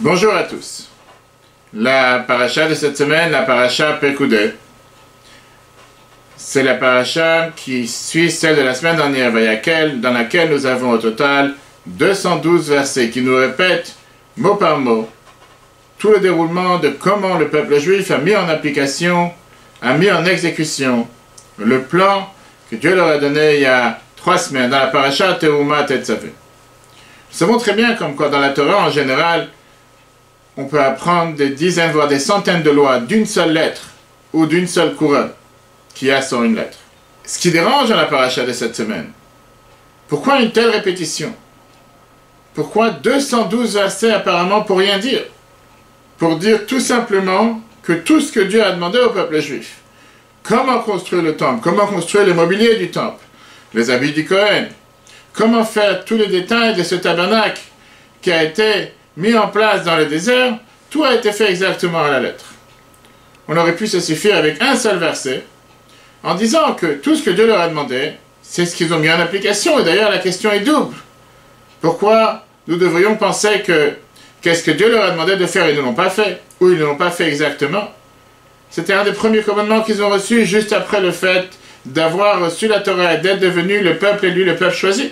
Bonjour à tous. La paracha de cette semaine, la paracha Pekudei, c'est la paracha qui suit celle de la semaine dernière, dans laquelle nous avons au total 212 versets qui nous répètent mot par mot tout le déroulement de comment le peuple juif a mis en application, a mis en exécution le plan que Dieu leur a donné il y a 3 semaines dans la paracha Teruma Tetzavé. Nous savons très bien comme quoi dans la Torah en général, on peut apprendre des dizaines, voire des centaines de lois d'une seule lettre ou d'une seule couronne qui a sur une lettre. Ce qui dérange dans la paracha de cette semaine, pourquoi une telle répétition? Pourquoi 212 versets apparemment pour rien dire? Pour dire tout simplement que tout ce que Dieu a demandé au peuple juif, comment construire le temple, comment construire le mobilier du temple, les habits du Kohen, comment faire tous les détails de ce tabernacle qui a été mis en place dans le désert, tout a été fait exactement à la lettre. On aurait pu se suffire avec un seul verset, en disant que tout ce que Dieu leur a demandé, c'est ce qu'ils ont mis en application, et d'ailleurs la question est double. Pourquoi nous devrions penser que qu'est-ce que Dieu leur a demandé de faire, ils ne l'ont pas fait, ou ils ne l'ont pas fait exactement? C'était un des premiers commandements qu'ils ont reçus juste après le fait d'avoir reçu la Torah et d'être devenu le peuple élu, le peuple choisi.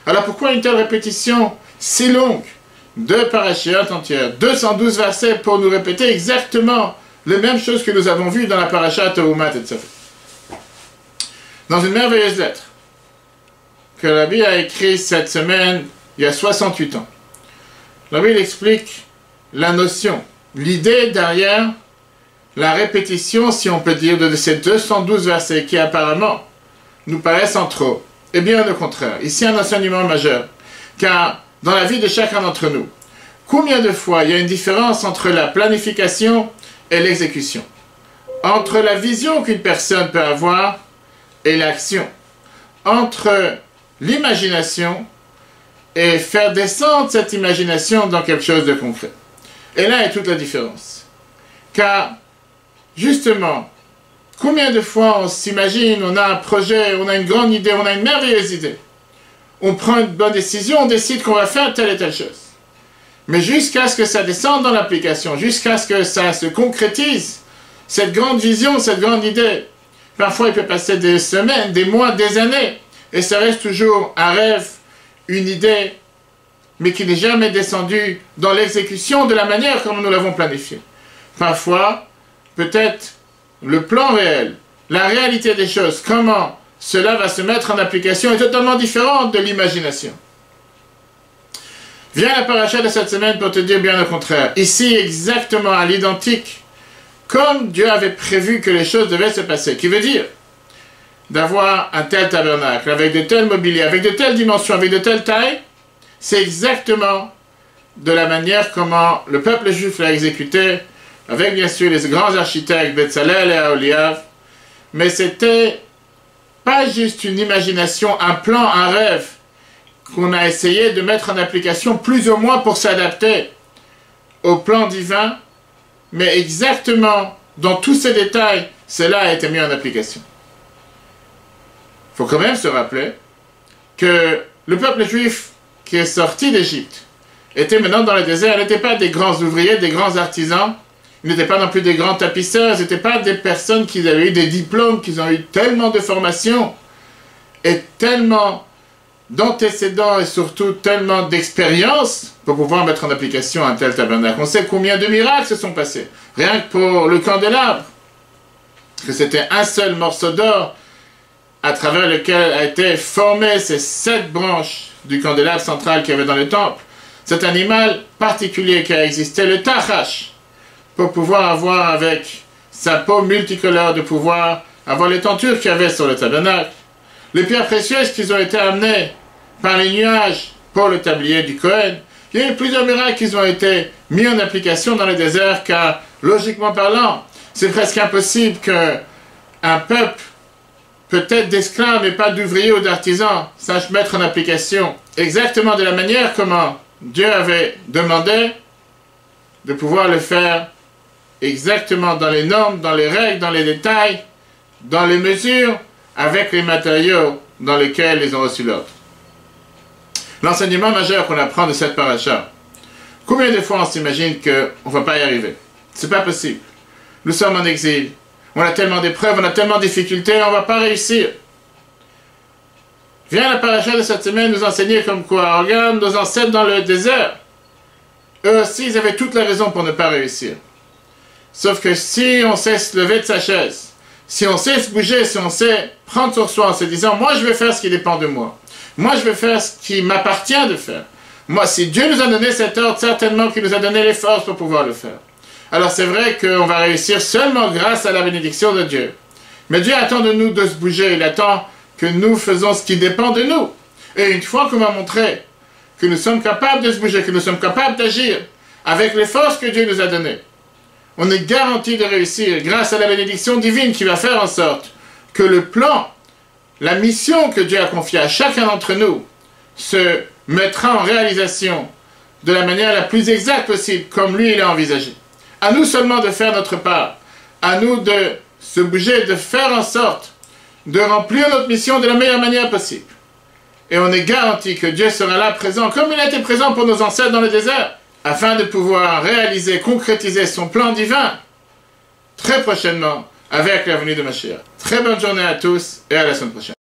Alors pourquoi une telle répétition si longue? 2 parachiotes entières, 212 versets pour nous répéter exactement les mêmes choses que nous avons vues dans la paracha Teruma Tetzavé. Dans une merveilleuse lettre que Rabbi a écrite cette semaine, il y a 68 ans, Rabbi explique la notion, l'idée derrière la répétition, si on peut dire, de ces 212 versets qui apparemment nous paraissent en trop. Et bien au contraire, ici un enseignement majeur, car dans la vie de chacun d'entre nous, combien de fois il y a une différence entre la planification et l'exécution, entre la vision qu'une personne peut avoir et l'action, entre l'imagination et faire descendre cette imagination dans quelque chose de concret. Et là est toute la différence. Car, justement, combien de fois on s'imagine, on a un projet, on a une grande idée, on a une merveilleuse idée. On prend une bonne décision, on décide qu'on va faire telle et telle chose. Mais jusqu'à ce que ça descende dans l'application, jusqu'à ce que ça se concrétise, cette grande vision, cette grande idée, parfois il peut passer des semaines, des mois, des années, et ça reste toujours un rêve, une idée, mais qui n'est jamais descendu dans l'exécution de la manière comme nous l'avons planifié. Parfois, peut-être le plan réel, la réalité des choses, comment cela va se mettre en application est totalement différente de l'imagination. Viens la paracha de cette semaine pour te dire bien le contraire. Ici, exactement à l'identique, comme Dieu avait prévu que les choses devaient se passer. Qui veut dire d'avoir un tel tabernacle, avec de tels mobiliers, avec de telles dimensions, avec de telles tailles, c'est exactement de la manière comment le peuple juif l'a exécuté, avec bien sûr les grands architectes, Betzalel et Aholiav, mais c'était pas juste une imagination, un plan, un rêve qu'on a essayé de mettre en application plus ou moins pour s'adapter au plan divin, mais exactement dans tous ces détails, cela a été mis en application. Il faut quand même se rappeler que le peuple juif qui est sorti d'Égypte était maintenant dans le désert, ils n'étaient pas des grands ouvriers, des grands artisans, ils n'étaient pas non plus des grands tapisseurs, ils n'étaient pas des personnes qui avaient eu des diplômes, qui ont eu tellement de formation et tellement d'antécédents et surtout tellement d'expérience pour pouvoir mettre en application un tel tabernacle. On sait combien de miracles se sont passés, rien que pour le candélabre, que c'était un seul morceau d'or à travers lequel a été formé ces 7 branches du candélabre central qu'il y avait dans le temple. Cet animal particulier qui a existé, le tachash, pour pouvoir avoir avec sa peau multicolore, de pouvoir avoir les tentures qu'il y avait sur le tabernacle, les pierres précieuses qui ont été amenées par les nuages pour le tablier du Kohen. Il y a eu plusieurs miracles qui ont été mis en application dans le désert, car, logiquement parlant, c'est presque impossible qu'un peuple, peut-être d'esclaves, mais pas d'ouvriers ou d'artisans, sache mettre en application exactement de la manière comment Dieu avait demandé de pouvoir le faire exactement dans les normes, dans les règles, dans les détails, dans les mesures, avec les matériaux dans lesquels ils ont reçu l'ordre. L'enseignement majeur qu'on apprend de cette paracha, Combien de fois on s'imagine qu'on ne va pas y arriver? C'est pas possible. Nous sommes en exil. On a tellement d'épreuves, on a tellement de difficultés, on ne va pas réussir. Vient la paracha de cette semaine nous enseigner comme quoi, regarde nos ancêtres dans le désert. Eux aussi, ils avaient toutes les raisons pour ne pas réussir. Sauf que si on sait se lever de sa chaise, si on sait se bouger, si on sait prendre sur soi en se disant, moi je vais faire ce qui dépend de moi. Moi je vais faire ce qui m'appartient de faire. Moi, si Dieu nous a donné cet ordre, certainement qu'il nous a donné les forces pour pouvoir le faire. Alors c'est vrai qu'on va réussir seulement grâce à la bénédiction de Dieu. Mais Dieu attend de nous de se bouger, il attend que nous faisons ce qui dépend de nous. Et une fois qu'on va montrer que nous sommes capables de se bouger, que nous sommes capables d'agir avec les forces que Dieu nous a données, on est garanti de réussir grâce à la bénédiction divine qui va faire en sorte que le plan, la mission que Dieu a confiée à chacun d'entre nous se mettra en réalisation de la manière la plus exacte possible, comme lui il a envisagé. À nous seulement de faire notre part, à nous de se bouger, de faire en sorte de remplir notre mission de la meilleure manière possible. Et on est garanti que Dieu sera là présent, comme il a été présent pour nos ancêtres dans le désert, afin de pouvoir réaliser, concrétiser son plan divin très prochainement avec la venue de Mashiach. Très bonne journée à tous et à la semaine prochaine.